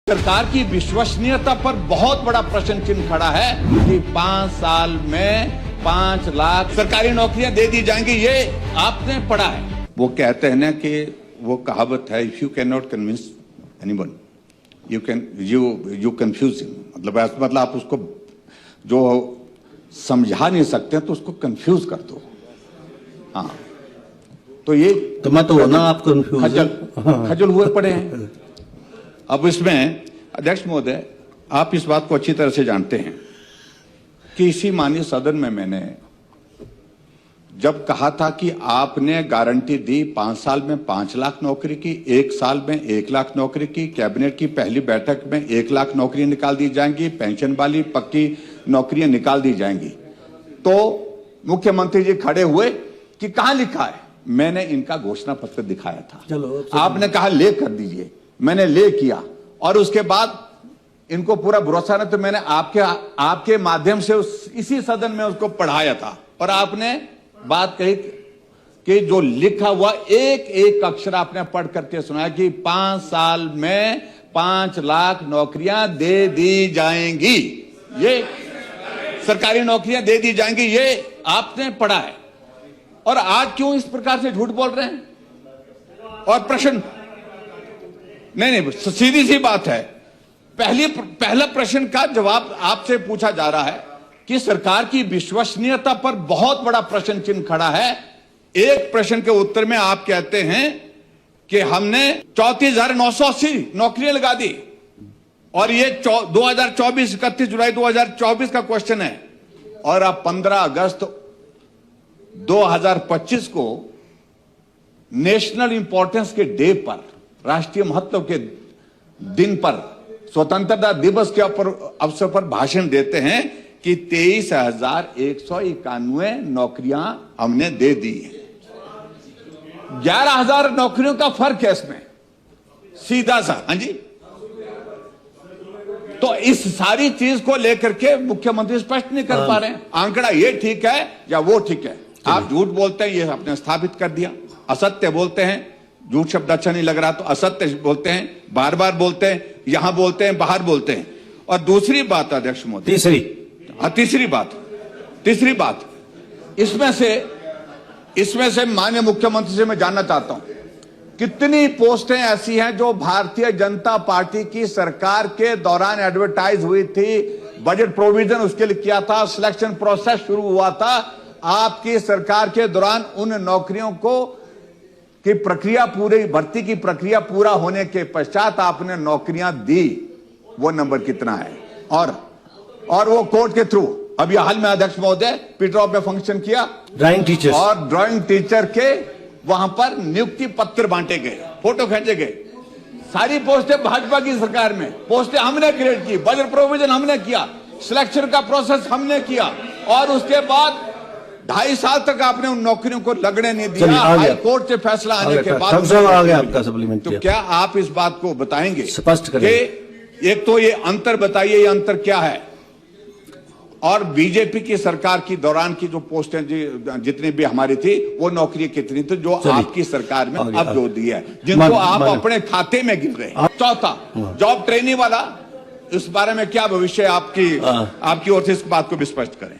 सरकार की विश्वसनीयता पर बहुत बड़ा प्रश्न चिन्ह खड़ा है कि 5 साल में 5 लाख सरकारी नौकरियां दे दी जाएंगी। ये आपने पढ़ा है। वो कहते हैं ना कि वो कहावत है, if you can not convince anyone you confuse him. मतलब आप उसको जो समझा नहीं सकते तो उसको कंफ्यूज कर दो। हाँ, तो ये तो मैं तो ना आप कंफ्यूज खजल हुए पड़े हैं। अब इसमें अध्यक्ष महोदय, आप इस बात को अच्छी तरह से जानते हैं कि इसी माननीय सदन में मैंने जब कहा था कि आपने गारंटी दी 5 साल में 5 लाख नौकरी की, 1 साल में 1 लाख नौकरी की, कैबिनेट की पहली बैठक में 1 लाख नौकरियां निकाल दी जाएंगी, पेंशन वाली पक्की नौकरियां निकाल दी जाएंगी, तो मुख्यमंत्री जी खड़े हुए कि कहां लिखा है। मैंने इनका घोषणा पत्र दिखाया था। चलो, आपने कहा ले कर दीजिए, मैंने ले किया और उसके बाद इनको पूरा भरोसा नहीं तो मैंने आपके माध्यम से इसी सदन में उसको पढ़ाया था और आपने बात कही कि जो लिखा हुआ एक एक अक्षर आपने पढ़ करके सुनाया कि 5 साल में 5 लाख नौकरियां दे दी जाएंगी, ये सरकारी नौकरियां दे दी जाएंगी, ये आपने पढ़ा है। और आज क्यों इस प्रकार से झूठ बोल रहे हैं? और प्रश्न नहीं, सीधी सी बात है। पहला प्रश्न का जवाब आपसे पूछा जा रहा है कि सरकार की विश्वसनीयता पर बहुत बड़ा प्रश्न चिन्ह खड़ा है। एक प्रश्न के उत्तर में आप कहते हैं कि हमने 34,980 नौकरियां लगा दी और ये 2024 31 जुलाई 2024 का क्वेश्चन है और आप 15 अगस्त 2025 को नेशनल इंपॉर्टेंस के डे पर, राष्ट्रीय महत्व के दिन पर, स्वतंत्रता दिवस के अवसर पर भाषण देते हैं कि 23,191 नौकरियां हमने दे दी। 11,000 नौकरियों का फर्क है इसमें, सीधा सा। हाँ जी, तो इस सारी चीज को लेकर के मुख्यमंत्री स्पष्ट नहीं कर पा रहे हैं। आंकड़ा ये ठीक है या वो ठीक है। आप झूठ बोलते हैं, ये आपने स्थापित कर दिया। असत्य बोलते हैं, झूठ शब्द अच्छा नहीं लग रहा तो असत्य बोलते हैं, बार बार बोलते हैं, यहां बोलते हैं, बाहर बोलते हैं। और दूसरी बात अध्यक्ष मोदी, तीसरी बात इसमें से माननीय मुख्यमंत्री से मैं जानना चाहता हूं कितनी पोस्टें ऐसी हैं जो भारतीय जनता पार्टी की सरकार के दौरान एडवर्टाइज हुई थी, बजट प्रोविजन उसके लिए किया था, सिलेक्शन प्रोसेस शुरू हुआ था। आपकी सरकार के दौरान उन नौकरियों को की प्रक्रिया पूरी, भर्ती की प्रक्रिया पूरा होने के पश्चात आपने नौकरियां दी, वो नंबर कितना है? और वो कोर्ट के थ्रू अभी हाल में अध्यक्ष महोदय पीटरऑफ में फंक्शन किया, ड्राइंग टीचर और ड्राइंग टीचर के वहां पर नियुक्ति पत्र बांटे गए, फोटो खींचे गए। सारी पोस्टें भाजपा की सरकार में, पोस्टें हमने क्रिएट की, बजट प्रोविजन हमने किया, सिलेक्शन का प्रोसेस हमने किया और उसके बाद 2.5 साल तक आपने उन नौकरियों को लगने नहीं दिया। हाई कोर्ट से फैसला आने के बाद आपका सप्लीमेंट। तो क्या आप इस बात को बताएंगे, स्पष्ट करें? एक तो ये अंतर बताइए, ये अंतर क्या है? और बीजेपी की सरकार की दौरान की जो पोस्टें जितनी भी हमारी थी वो नौकरी कितनी थी जो आपकी सरकार में अब जो दी है, जिनको आप अपने खाते में गिन रहे हैं? चौथा, जॉब ट्रेनिंग वाला, इस बारे में क्या भविष्य आपकी ओर से, इस बात को भी स्पष्ट करें।